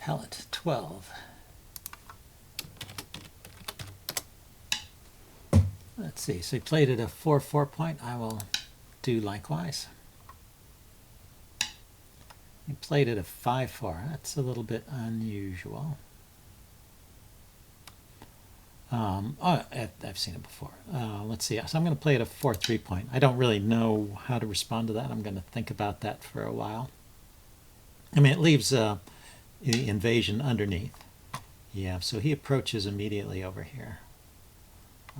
Palette 12. Let's see, so he played at a 4-4 point. I will do likewise. He played at a 5-4. That's a little bit unusual. Oh, I've seen it before. Let's see. So I'm going to play at a 4-3 point. I don't really know how to respond to that. I'm going to think about that for a while. I mean, it leaves the invasion underneath. Yeah, so he approaches immediately over here.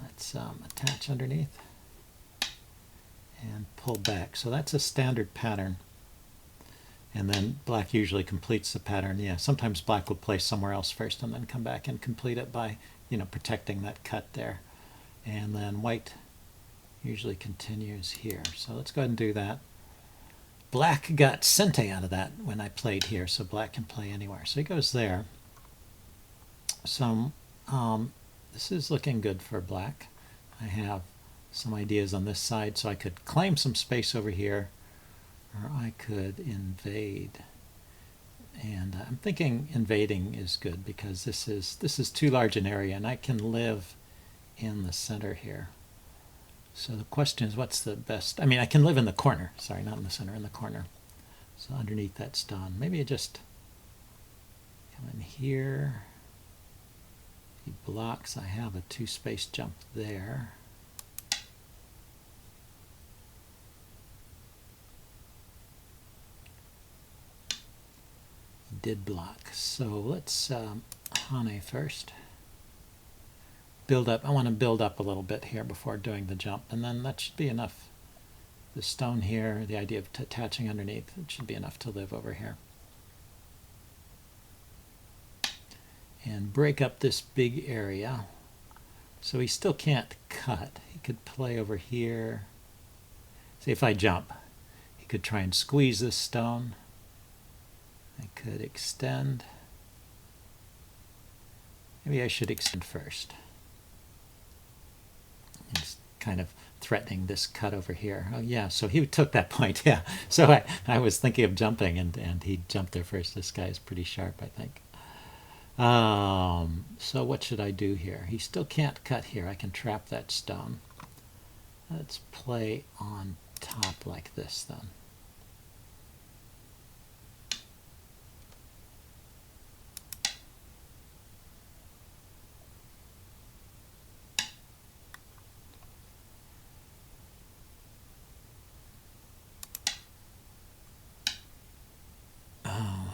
Let's attach underneath and pull back. So that's a standard pattern. And then black usually completes the pattern. Yeah, sometimes black will play somewhere else first and then come back and complete it by, protecting that cut there. And then white usually continues here. So let's go ahead and do that. Black got Sente out of that when I played here, so black can play anywhere. So he goes there. So this is looking good for black. I have some ideas on this side, so I could claim some space over here, or I could invade. And I'm thinking invading is good because this is too large an area, and I can live in the center here. So the question is, what's the best? I mean, I can live in the corner. Sorry, not in the center, in the corner. So underneath that stone, maybe I just come in here. He blocks. I have a 2-space jump there. He did block. So let's Hane first. Build up. I want to build up a little bit here before doing the jump, and then that should be enough. The stone here, the idea of attaching underneath, it should be enough to live over here. And break up this big area. So he still can't cut. He could play over here. See, if I jump, he could try and squeeze this stone. I could extend. Maybe I should extend first. He's kind of threatening this cut over here. Oh yeah, so he took that point, yeah. So I was thinking of jumping, and he jumped there first. This guy is pretty sharp, I think. So what should I do here? He still can't cut here. I can trap that stone. Let's play on top like this then.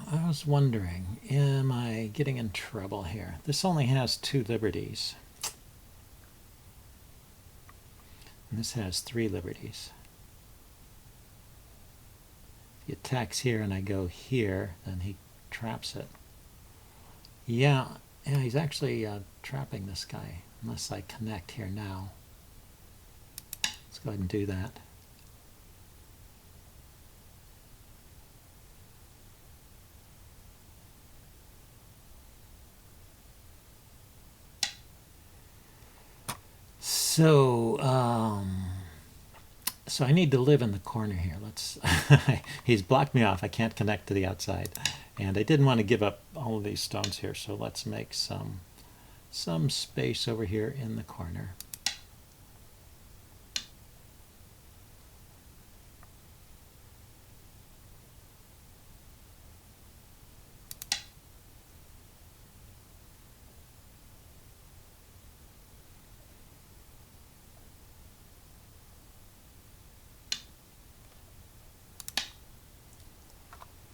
I was wondering, am I getting in trouble here? This only has 2 liberties. And this has 3 liberties. If he attacks here and I go here, then he traps it. Yeah, he's actually trapping this guy, unless I connect here now. Let's go ahead and do that. So, so I need to live in the corner here. Let's. He's blocked me off. I can't connect to the outside, and I didn't want to give up all of these stones here. So let's make some space over here in the corner.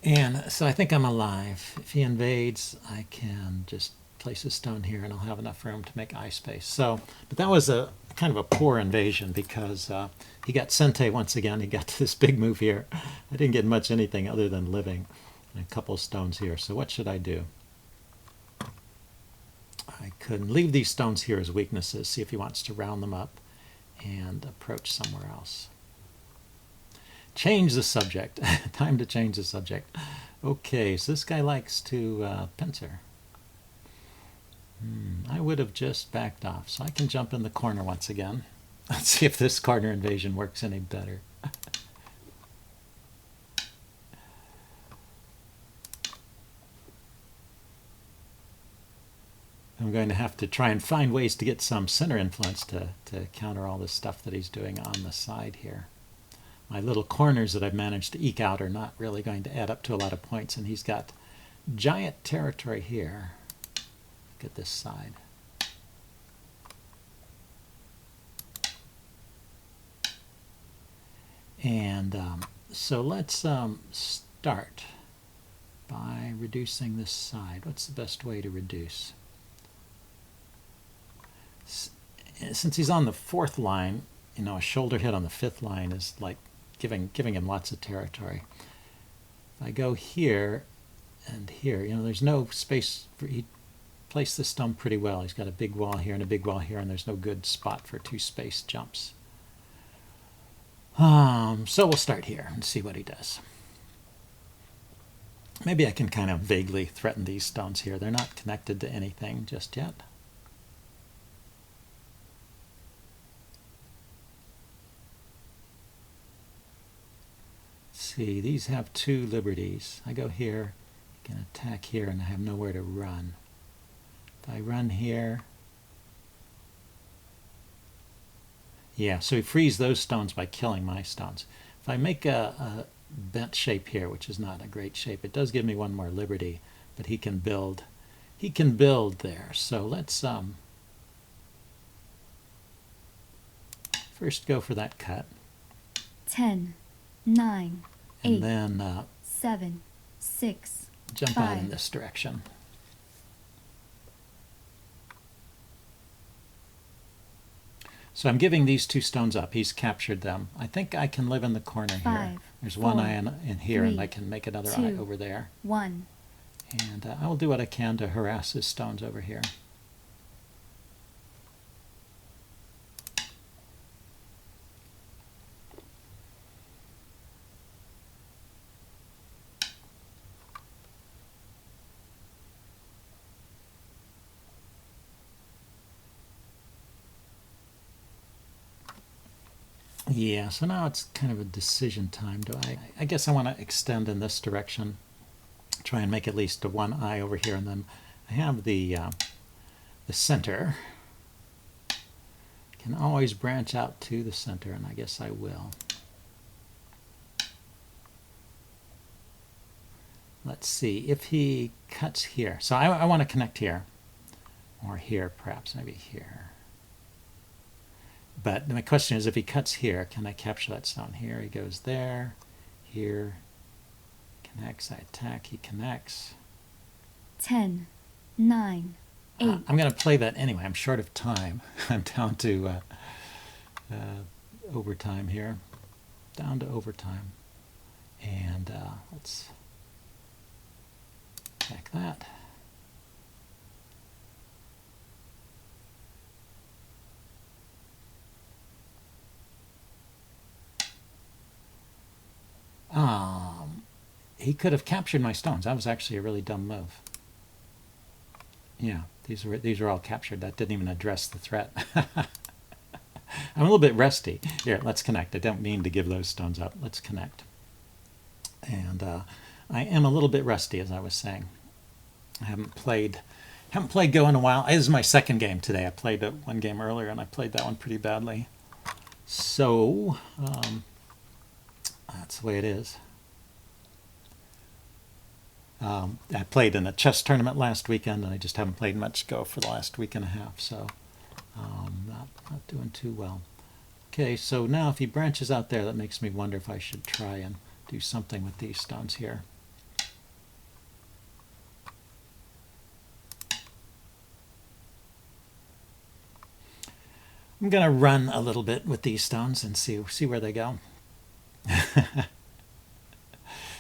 And so I think I'm alive. If he invades, I can just place a stone here and I'll have enough room to make eye space. So, but that was a kind of a poor invasion because he got Sente once again. He got this big move here. I didn't get much anything other than living and a couple stones here. So what should I do? I could leave these stones here as weaknesses, see if he wants to round them up and approach somewhere else. Change the subject. Time to change the subject. Okay, so this guy likes to pincer. I would have just backed off, so I can jump in the corner once again. Let's see if this corner invasion works any better. I'm going to have to try and find ways to get some center influence to counter all this stuff that he's doing on the side here. My little corners that I've managed to eke out are not really going to add up to a lot of points, and he's got giant territory here. Look at this side. And so let's start by reducing this side. What's the best way to reduce? Since he's on the 4th line, you know, a shoulder hit on the 5th line is like giving him lots of territory. If I go here and here, you know, there's no space for, he placed the stone pretty well. He's got a big wall here and a big wall here, and there's no good spot for 2 space jumps. So we'll start here and see what he does. Maybe I can kind of vaguely threaten these stones here. They're not connected to anything just yet. See, these have 2 liberties. I go here, I can attack here, and I have nowhere to run. If I run here, yeah, so he frees those stones by killing my stones. If I make a bent shape here, which is not a great shape, it does give me 1 more liberty, but he can build there. So let's first go for that cut. 10, 9, 8, and then 7, 6, jump 5. out in this direction. So I'm giving these 2 stones up. He's captured them. I think I can live in the corner 5, here. There's 4, 1 eye in here, 3, and I can make another 2, eye over there. 1. And I will do what I can to harass his stones over here. Yeah, so now it's kind of a decision time. I guess I want to extend in this direction, try and make at least 1 eye over here, and then I have the center. Can always branch out to the center, and I guess I will. Let's see if he cuts here. So I want to connect here, or here perhaps, maybe here. But my question is, if he cuts here, can I capture that stone? Here he goes there, here, connects, I attack, he connects. 10, 9, 8. I'm going to play that anyway. I'm short of time. I'm down to overtime here. Down to overtime. And let's attack that. He could have captured my stones. That was actually a really dumb move. Yeah, these were all captured. That didn't even address the threat. I'm a little bit rusty. Here, let's connect. I don't mean to give those stones up. Let's connect. And I am a little bit rusty, as I was saying. I haven't played Go in a while. This is my 2nd game today. I played 1 game earlier, and I played that one pretty badly. So that's the way it is. I played in a chess tournament last weekend, and I just haven't played much Go for the last week and a half, so not doing too well. Okay, so now if he branches out there, that makes me wonder if I should try and do something with these stones here. I'm going to run a little bit with these stones and see where they go.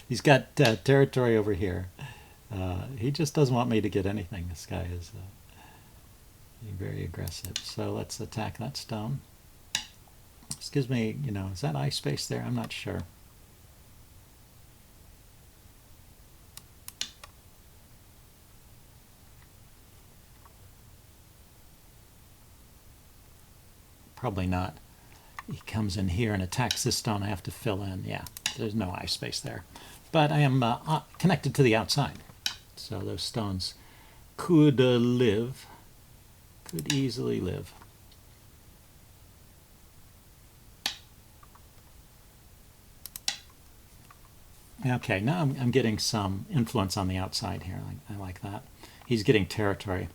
He's got territory over here. He just doesn't want me to get anything. This guy is very aggressive. So let's attack that stone. This gives me, you know, is that eye space there? I'm not sure. Probably not. He comes in here and attacks this stone. I have to fill in. Yeah, there's no eye space there. But I am connected to the outside. So those stones could live. Could easily live. Okay, now I'm getting some influence on the outside here. I like that. He's getting territory,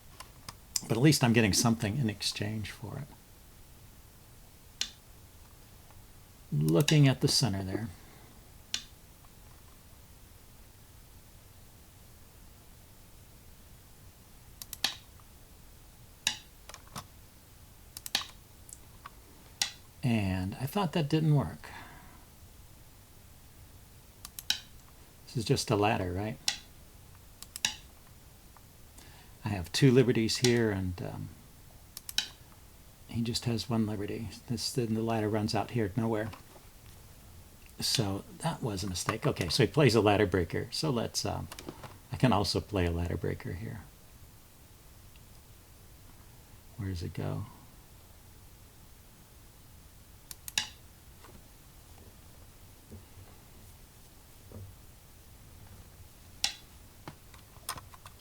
but at least I'm getting something in exchange for it. Looking at the center there. And I thought that didn't work. This is just a ladder, right? I have 2 liberties here, and he just has 1 liberty. Then the ladder runs out here nowhere. So that was a mistake. Okay, so he plays a ladder breaker. So let's, I can also play a ladder breaker here. Where does it go?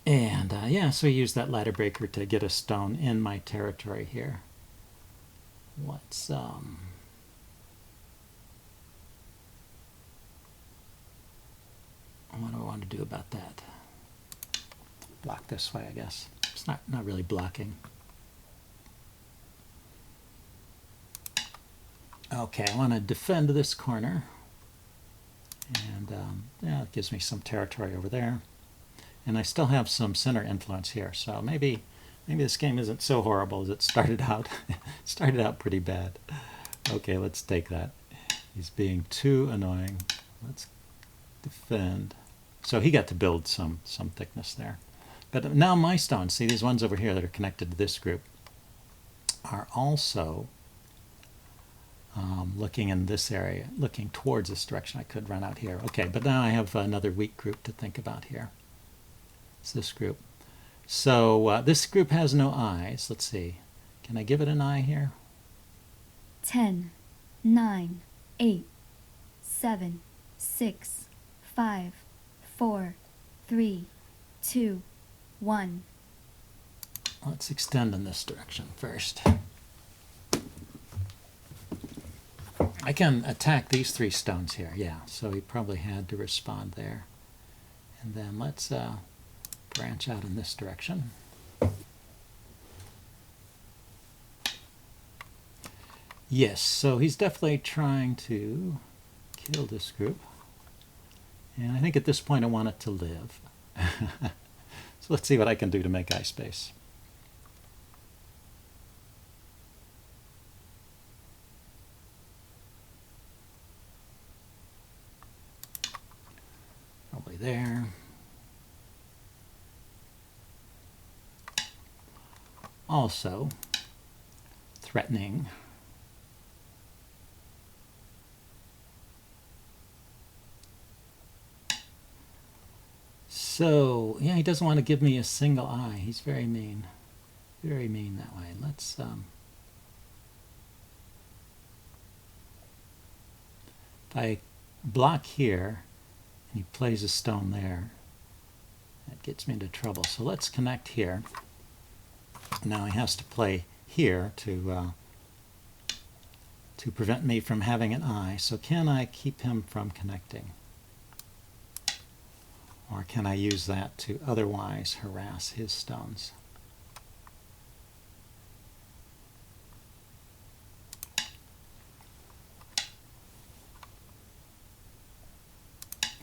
And yeah, so I use that ladder breaker to get a stone in my territory here. What's what do I want to do about that? Block this way, I guess. It's not really blocking. Okay, I want to defend this corner. And yeah, it gives me some territory over there. And I still have some center influence here, so maybe this game isn't so horrible as it started out. It started out pretty bad. Okay, let's take that. He's being too annoying. Let's defend. So he got to build some thickness there. But now my stones, see these ones over here that are connected to this group, are also looking in this area, looking towards this direction. I could run out here. Okay, but now I have another weak group to think about here. It's this group. So this group has no eyes. Let's see. Can I give it an eye here? 10, 9, 8, 7, 6, 5, 4, 3, 2, 1. Let's extend in this direction first. I can attack these 3 stones here. Yeah, so he probably had to respond there. And then let's branch out in this direction. Yes, so he's definitely trying to kill this group. And I think at this point I want it to live. So let's see what I can do to make eye space. Probably there. Also threatening. So yeah, he doesn't want to give me a single eye. He's very mean that way. Let's if I block here and he plays a stone there, that gets me into trouble. So let's connect here. Now he has to play here to prevent me from having an eye. So can I keep him from connecting? Or can I use that to otherwise harass his stones?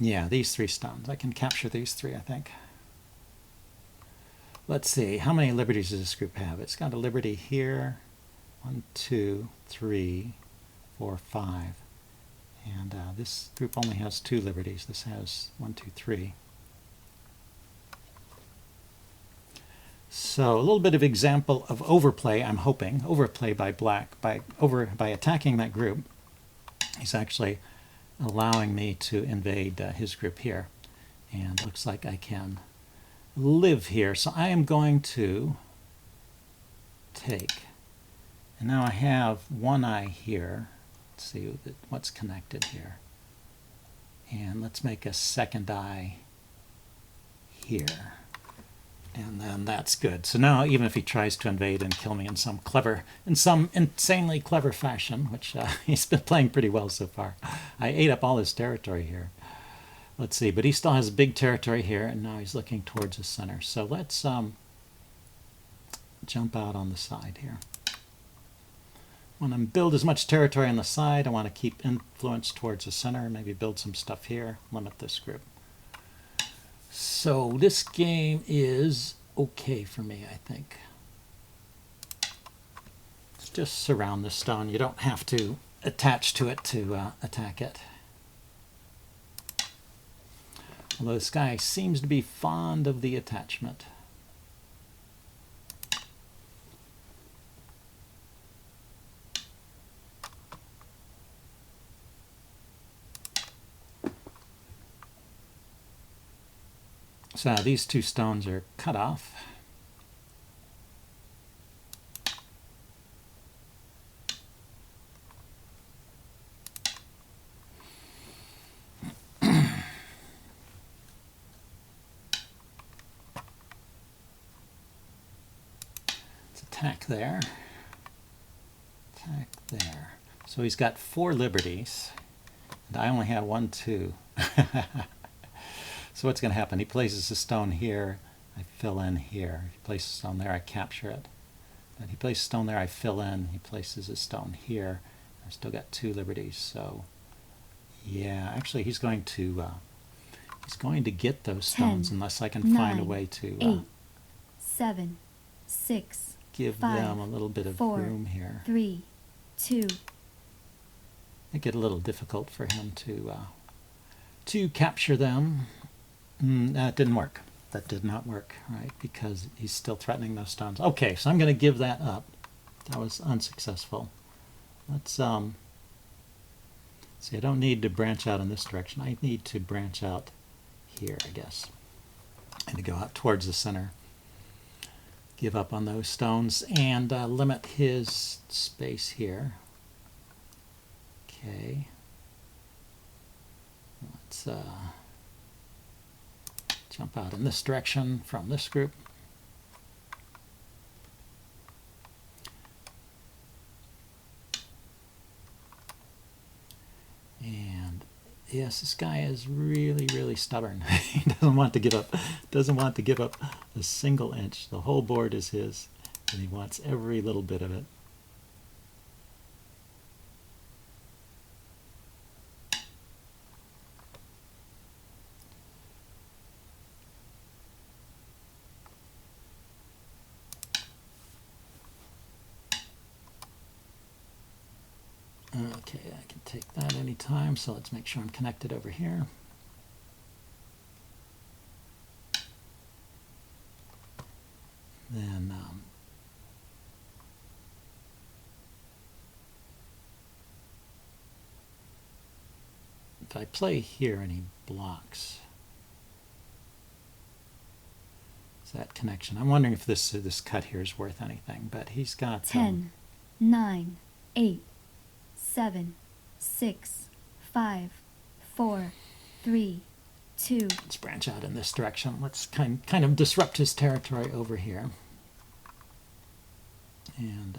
Yeah, these 3 stones. I can capture these 3, I think. Let's see, how many liberties does this group have? It's got a liberty here. 1, 2, 3, 4, 5. And this group only has 2 liberties. This has 1, 2, 3. So a little bit of example of overplay, I'm hoping. Overplay by black. By attacking that group, he's actually allowing me to invade his group here. And it looks like I can live here. So I am going to take. And now I have 1 eye here. Let's see what's connected here. And let's make a 2nd eye here. And then that's good. So now even if he tries to invade and kill me in some insanely clever fashion, which he's been playing pretty well so far. I ate up all his territory here. Let's see, but he still has big territory here, and now he's looking towards the center. So let's jump out on the side here. I want to build as much territory on the side. I want to keep influence towards the center, maybe build some stuff here, limit this group. So this game is okay for me, I think. Let's just surround the stone. You don't have to attach to it to attack it. Although this guy seems to be fond of the attachment. So now these two stones are cut off. Let's attack there. Attack there. So he's got 4 liberties, and I only have 1, 2. So what's going to happen? He places a stone here, I fill in here. He places a stone there, I capture it. Then he places a stone there, I fill in. He places a stone here. I've still got 2 liberties. So yeah, actually he's going to get those stones 10, unless I can 9, find a way to 8, 7, 6, give 5, them a little bit of 4, room here. 3, 2. Make it a little difficult for him to capture them. That didn't work. That did not work, right? Because he's still threatening those stones. Okay, so I'm going to give that up. That was unsuccessful. Let's see. I don't need to branch out in this direction. I need to branch out here, I guess, and to go out towards the center. Give up on those stones and limit his space here. Okay. Let's jump out in this direction from this group. And yes, this guy is really, really stubborn. He doesn't want to give up. Doesn't want to give up a single inch. The whole board is his, and he wants every little bit of it. Okay, I can take that anytime, so let's make sure I'm connected over here. Then if I play here and he blocks, is that connection? I'm wondering if this cut here is worth anything, but he's got 10, 9, 8, 7, 6, 5, 4, 3, 2. Let's branch out in this direction. Let's kind of disrupt his territory over here. And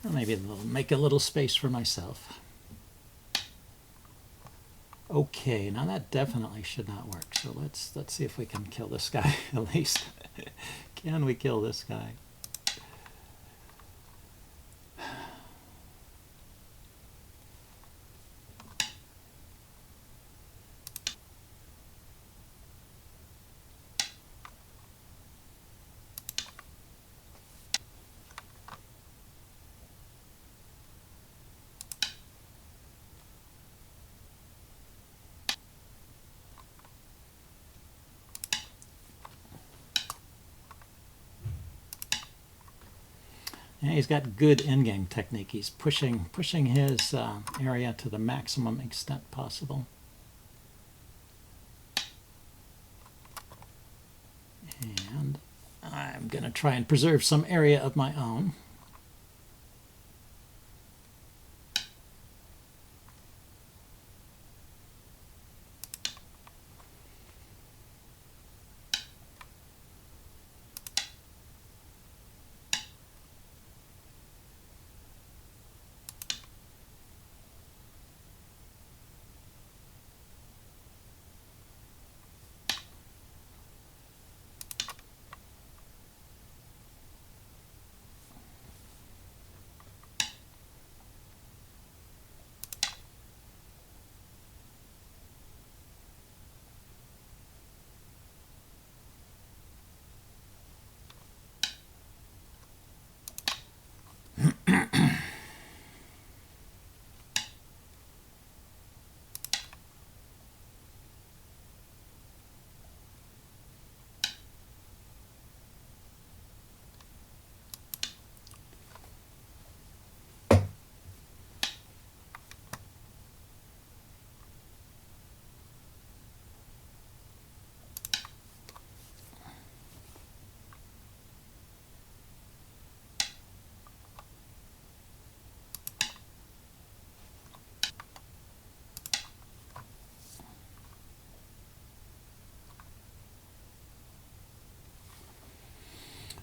maybe make a little space for myself. Okay, now that definitely should not work. So let's see if we can kill this guy at least. Can we kill this guy? Yeah, he's got good in-game technique. He's pushing his area to the maximum extent possible. And I'm going to try and preserve some area of my own.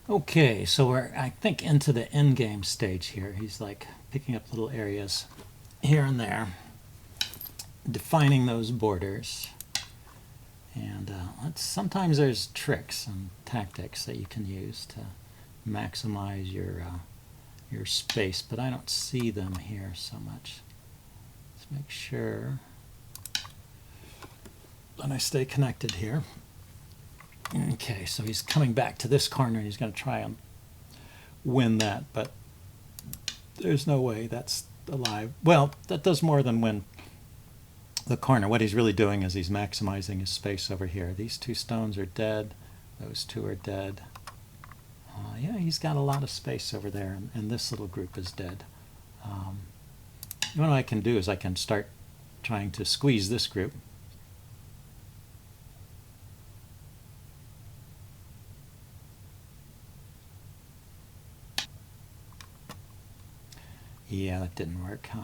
Okay, so we're, I think, into the end game stage here. He's like picking up little areas here and there, defining those borders. And sometimes there's tricks and tactics that you can use to maximize your space, but I don't see them here so much. Let's make sure that I stay connected here. Okay, so he's coming back to this corner and he's going to try and win that, but there's no way that's alive. Well, that does more than win the corner. What he's really doing is he's maximizing his space over here. These two stones are dead. Those two are dead. Yeah, he's got a lot of space over there, and this little group is dead. What I can do is I can start trying to squeeze this group. Yeah, that didn't work, huh?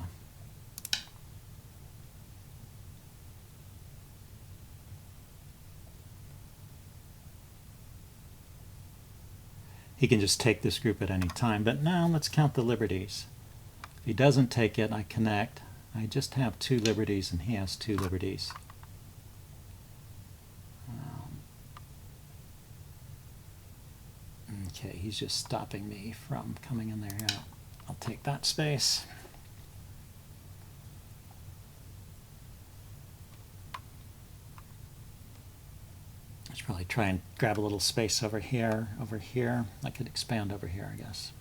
He can just take this group at any time, but now let's count the liberties. If he doesn't take it, I connect. I just have 2 liberties and he has 2 liberties. Okay, he's just stopping me from coming in there. Yeah, I'll take that space. I should probably try and grab a little space over here, over here. I could expand over here, I guess.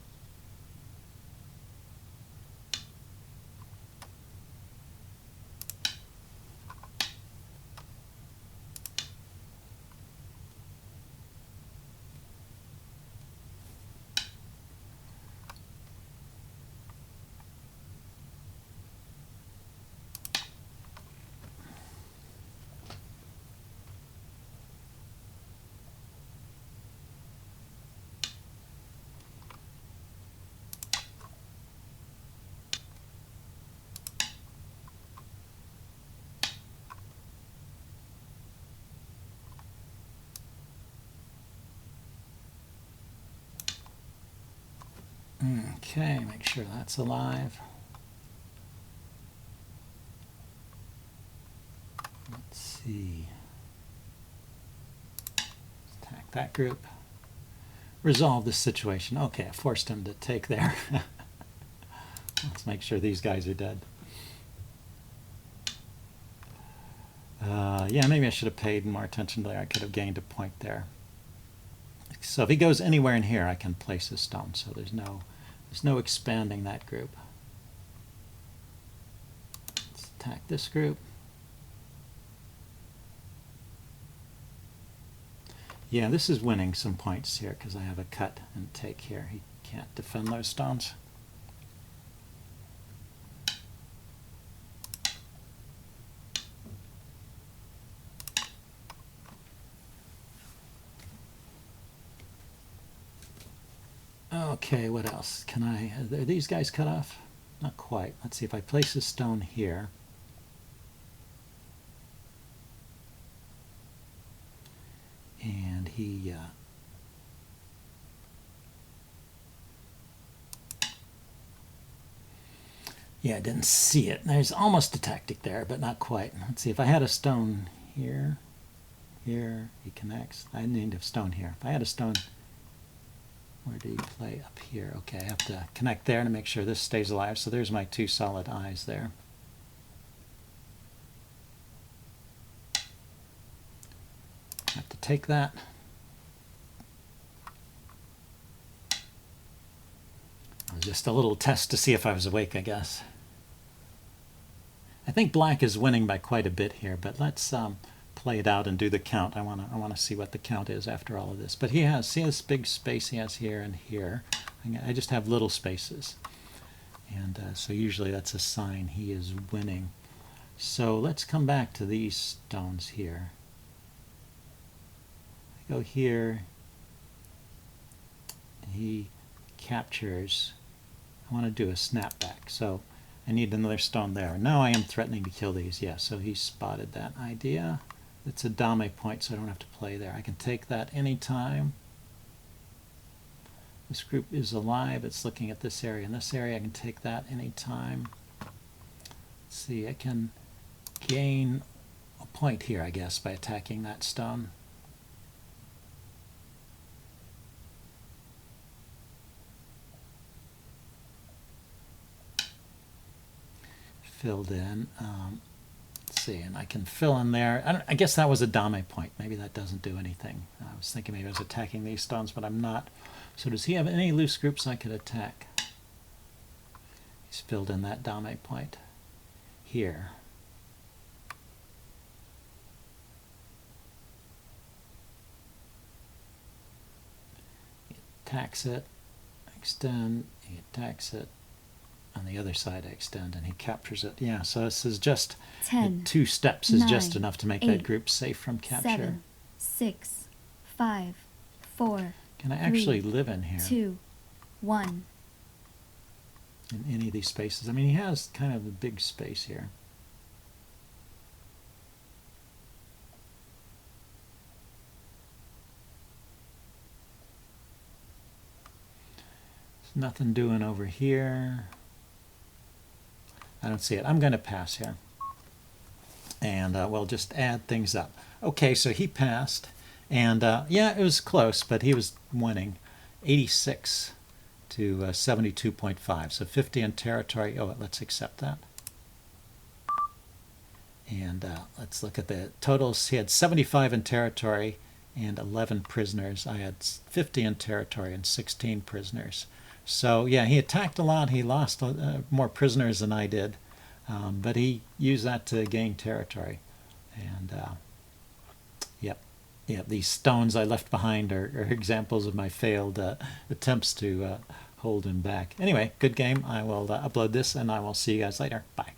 Okay, make sure that's alive. Let's see. Attack that group. Resolve this situation. Okay, I forced him to take there. Let's make sure these guys are dead. Yeah, maybe I should have paid more attention there. I could have gained a point there. So if he goes anywhere in here, I can place a stone. So there's no expanding that group. Let's attack this group. Yeah, this is winning some points here because I have a cut and take here. He can't defend those stones. Okay, what else? Can I, are these guys cut off? Not quite. Let's see if I place a stone here. And he, yeah, I didn't see it. There's almost a tactic there, but not quite. Let's see, if I had a stone here, here, he connects. I need a stone here. If I had a stone, where do you play? Up here. Okay, I have to connect there to make sure this stays alive. So there's my 2 solid eyes there. I have to take that. It was just a little test to see if I was awake, I guess. I think black is winning by quite a bit here, but let's play it out and do the count. I want to see what the count is after all of this. But he has, see this big space he has here and here. I just have little spaces. And so usually that's a sign he is winning. So let's come back to these stones here. I go here. He captures. I want to do a snapback. So I need another stone there. Now I am threatening to kill these. Yeah, so he spotted that idea. It's a dame point, so I don't have to play there. I can take that anytime. This group is alive. It's looking at this area and this area. I can take that anytime. Let's see, I can gain a point here, I guess, by attacking that stone. Filled in. Let's see, and I can fill in there. I guess that was a dame point. Maybe that doesn't do anything. I was thinking maybe I was attacking these stones, but I'm not. So does he have any loose groups I could attack? He's filled in that dame point here. He attacks it, extend, he attacks it. On the other side I extend and he captures it. Yeah, so this is just 10, 2 steps is 9, just enough to make 8, that group safe from capture. 7, 6, 5, 4. Can I actually live in here? 2, 1. In any of these spaces? I mean, he has kind of a big space here. There's nothing doing over here. I don't see it. I'm going to pass here. And we'll just add things up. Okay, so he passed. And yeah, it was close, but he was winning 86 to 72.5. So 50 in territory. Oh, let's accept that. And let's look at the totals. He had 75 in territory and 11 prisoners. I had 50 in territory and 16 prisoners. So yeah, he attacked a lot. He lost more prisoners than I did. But he used that to gain territory. And yep, these stones I left behind are examples of my failed attempts to hold him back. Anyway, good game. I will upload this and I will see you guys later. Bye.